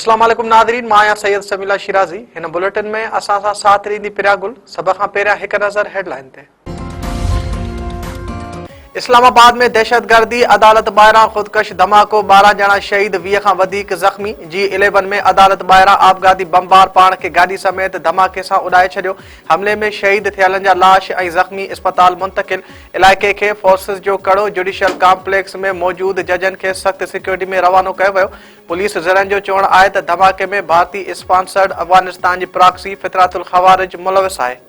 अस्सलाम वालेकुम नाज़रीन, मां आहियां सैयद समीला शिराज़ी। हिन बुलेटिन में असां सां साथ ॾींदी पिरिया गुल। सभ खां पहिरियां हिक नज़र हेडलाइन ते। इस्लामाबाद में दहशतगर्दी, अदालत ॿाहिरां ख़ुदकश धमाको, 12 ॼणा शहीद, 20 खां वधीक ज़ख़्मी। G11 में अदालत ॿाहिरां आपघाती बमबार पाण खे गाॾी समेत धमाके सां उॾाए छॾियो। हमले में शहीद थियलनि जा लाश ऐं ज़ख़्मी इस्पताल मुंतक़िल। इलाइक़े खे फोर्सिस जो कड़ो, जुडिशियल कॉम्प्लेक्स में मौजूद जजनि खे सख़्त सिक्योरिटी में रवानो कयो वियो। पुलिस ज़रनि जो चवणु आहे त धमाके में भारतीय स्पॉन्सर्ड अफ़गानिस्तान जी प्रॉक्सी फितरातुल ख़वारिज मुलविस आहे।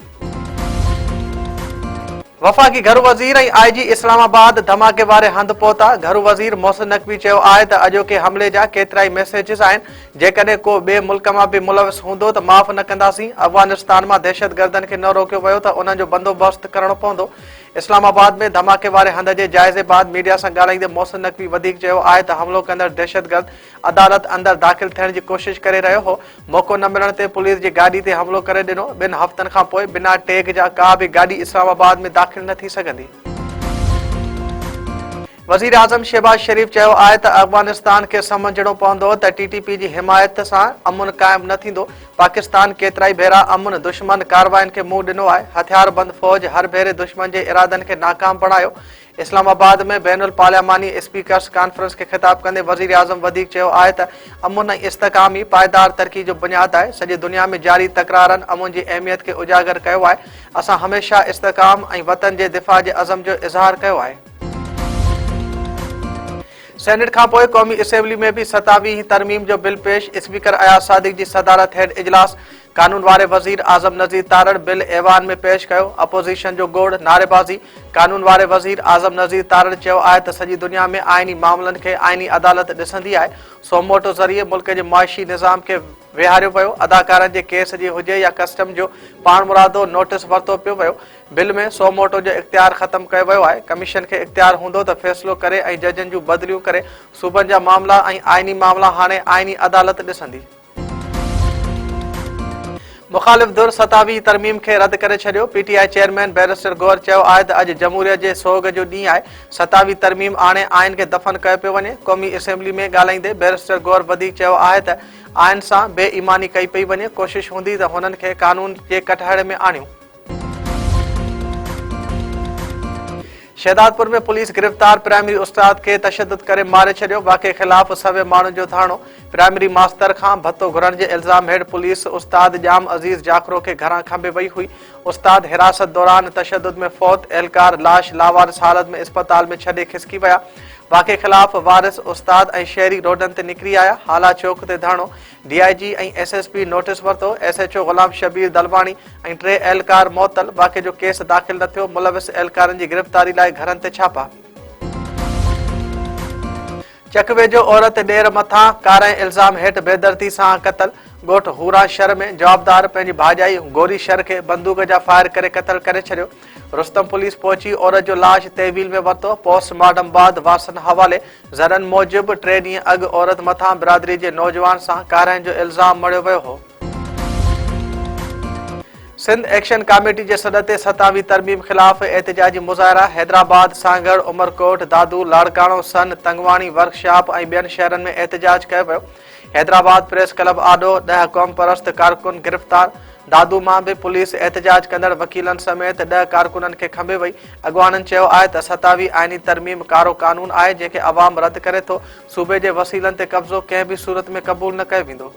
वफ़ाक़ी घरू वज़ीर ऐं IG इस्लामाबाद धमाके वारे हंधि पहुता। घरू वज़ीर मोहसिन नक़वी चयो आहे त अॼोके हमले जा केतिरा ई मैसेजिस आहिनि। जेकॾहिं को ॿिए मुल्क मां बि मुलविस हूंदो त माफ़ न कंदासीं। अफ़गानिस्तान मां दहशतगर्दनि खे न रोकियो वियो त उन्हनि जो बंदोबस्तु करणो पवंदो। इस्लामाबाद में धमाके वारे हंध जे जाइज़े बाद मीडिया सां ॻाल्हाईंदे मोहसिन नक़वी वधीक चयो आहे त हमलो कंदड़ दहशतगर्द अदालत अंदरि दाख़िल थियण जी कोशिश करे रहियो हो। मौक़ो न मिलण ते पुलिस जी गाॾी ते हमलो करे ॾिनो। 2 हफ़्तनि खां पोइ बिना टैग जा का बि गाॾी इस्लामाबाद में दाख़िल न थी सघंदी। वज़ीर आज़म शहबाज शरीफ़ चयो आहे त अफ़गानिस्तान खे सम्झणो पवंदो त TTP जी हिमायत सां अमुन क़ाइमु न थींदो। पाकिस्तान केतिरा ई भेरा अमुन दुश्मन कार्रवाइनि खे मुंहुं ॾिनो आहे। हथियारबंद फ़ौज हर भेरे दुश्मन जे इरादनि खे नाकाम बणायो। इस्लामाबाद में बैनुल पार्लियामानी स्पीकर्स कॉन्फ्रेंस खे ख़िताब कंदे वज़ीर आज़म वधीक चयो आहे त अमुन ऐं इस्तिकाम ई पायदार तरक़ी जो बुनियादु आहे। सॼी दुनिया में जारी तकरारनि अमुन जी अहमियत खे उजागर कयो आहे। असां हमेशह इस्तिकाम ऐं वतन जे दिफ़ा जे अज़म जो इज़हार कयो आहे। सेनेट खां पोइ क़ौमी असेंबली में भी 27वीं तरमीम जो बिल पेश। स्पीकर अयाज सादिक जी सदारत हेठि इजलास। कानून वारे वज़ीर आज़म नज़ीर तारड़ बिल ऐवान में पेश कयो। अपोज़िशन जो गोड़ नारेबाज़ी। कानून वारे वज़ीर आज़म नज़ीर तारड़ चयो आहे त सॼी दुनिया में आइनी मामलनि खे आइनी अदालत ॾिसंदी आहे। सोमोटो ज़रिए मुल्क जे मुआशी निज़ाम खे विहारियो वियो। अदाकारनि जे केस जी हुजे या कस्टम जो पाण मुरादो नोटिस वरितो पियो वियो। बिल में सोमोटो जो इख्तियार ख़त्म कयो वियो आहे। कमीशन खे इख्तियार हूंदो त फ़ैसिलो करे ऐं जजनि जूं बदिलियूं करे। सूबनि जा मामला ऐं आइनी मामला हाणे आइनी अदालत ॾिसंदी। मुखालिफ़ धुर 27वीं तरमीम खे रद्द करे छॾियो। PTI चेयरमैन बैरिस्टर गौर चयो आहे त अॼु जमहूरियत जे सोग जो ॾींहुं आहे। 27वीं तरमीम आणे आइन खे दफ़न कयो पियो वञे। क़ौमी असेंबली में ॻाल्हाईंदे बैरिस्टर गौर वधीक चयो आहे त आइन सां बेईमानी कई पई वञे। कोशिश हूंदी त हुननि खे कानून जे कटहरे में आणियूं। शहदादपुर में पुलिस गिरफ़्तार प्राइमरी उस्ताद खे तशद्दुद करे मारे छॾियो। वाक़े ख़िलाफ़ सवे माण्हुनि जो धारणो। प्राइमरी मास्तर खां भत्तो घुरण जे इल्ज़ाम हेठि पुलिस उस्ताद जाम अज़ीज़ जाखरो खे घरां खंबे वई हुई। उस्ताद हिरासत दौरान तशद्दुद में फौत। एहलकार लाश लावारिस हालत में इस्पताल में छॾे खिसकी विया। वाक़े ख़िलाफ़ वारिस उस्ताद ऐं शहरी रोडनि ते निकिरी आया। हाला चौक ते धरणो। DIG ऐं SSP नोटिस वरितो। SHO ग़ुलाम शबीर दलवाणी ऐं 3 एहलकार मुअतल। वाक़े जो केस दाख़िल न थियो। मुलविस एहलकारनि जी गिरफ़्तारी लाइ घरनि ते छापा। चकवे जो औरत ॾेर मथां कारे इल्ज़ाम हेठि बेदर्दी सां क़तल। ॻोठ हूरा शर में जवाबदार पंहिंजी भाॼाई गोरी शर खे बंदूक जा फायर करे क़तल करे छॾियो। रुस्तम पुलिस पहुची औरत जो लाश तहवील में वरितो। पोस्टमार्टम बाद वारसनि हवाले। ज़रनि मूजिबि 3 ॾींहं अॻु औरत मथां बिरादरी जे नौजवान सां कारहनि जो इल्ज़ाम मड़ियो वियो हो। सिंध एक्शन कमेटी जे सॾ ते 27वीं तरमीम ख़िलाफ़ एहतिजाजी मुज़ाहिरा। हैदराबाद, सांगड़, उमरकोट, दादू, लाड़काणो, सन, तंगवाणी, वर्कशॉप ऐं ॿियनि शहरनि में एहतिजाज कयो वियो। हैदराबाद प्रेस क्लब आॾो 10 क़ौम परस्त कारकुन गिरफ़्तार। दादू मां बि पुलिस एहतिजाज कंदड़ वकीलनि समेत 10 कारकुननि खे खंबे वई। अॻवाननि चयो आहे त 27वीं आइनी तरमीम कारो कानून आहे जंहिंखे अवाम रद्द करे थो। सूबे जे वसीलनि ते कब्ज़ो कंहिं बि सूरत में क़बूल न कयो वेंदो।